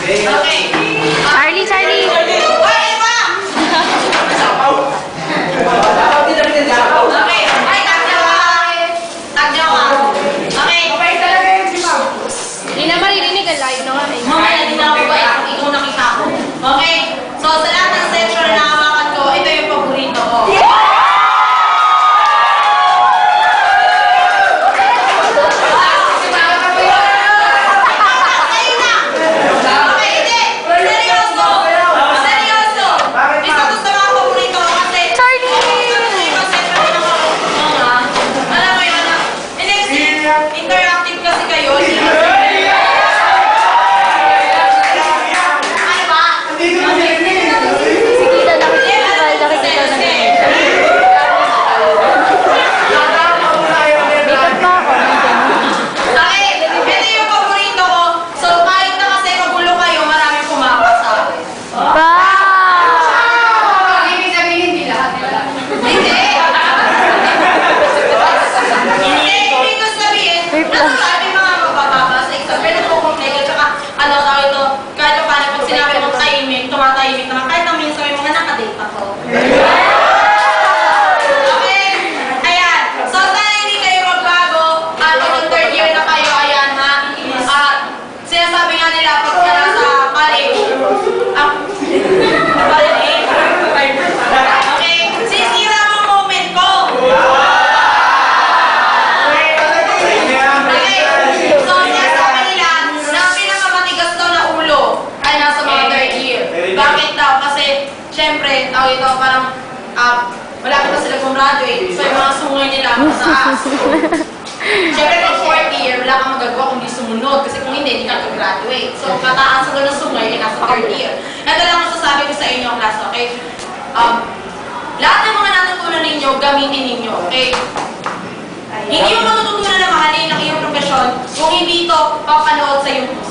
Okay. Charlie, Charlie! Hoy, Eva! Okay. Ay, tagyawa. Okay. Hindi na maririnig ang live na nga eh. Mamaya din ako ba ikaw nakita ko. Okay? So, sa lahat ng section na nakawakan ko, ito yung paborito ko. Interactive kasi kayo. Ano ba? Kita na kita na. Makeup pa ako. Okay, ito yung paborito ko. So, kahit na kasi magulo kayo, maraming pumapasa. Ibig sabihin, hindi lahat pala. Hindi! Hindi ko sabihin, natural, may mga mabababa sa exam. Pero nagkukumplek at saka, ano tawag ito, kahit pa paano, pag sinabi mong tahimik, tumatahimik naman. Kahit na minsan may mga nakadate ako. Okay? Ayan. So, sana hindi kayo magbago. At kung third year na kayo, ayan ha. At sinasabi nga nila, pag ka nasa college, okay, sisira mo moment ko. Okay. So, sinasabi nila na pinakamatigas daw na ulo ay nasa mga third year. Bakit daw? Kasi, syempre, tawag ito, parang, malapit na sila gumraduate. So, yung mga sungay nila, mataas. Syempre, pag fourth year, wala kang magagawa kung di sumunod. Kasi kung hindi ka graduate. So, kataasan ko ng sungay ay nasa third year. Ito lang masasabi ko sa inyo, class, okay? Lahat ng mga natutunan ninyo, gamitin ninyo, okay? Hindi mo matututunan na mahalin ang iyong profesyon kung hindi ito papanood sa YouTube.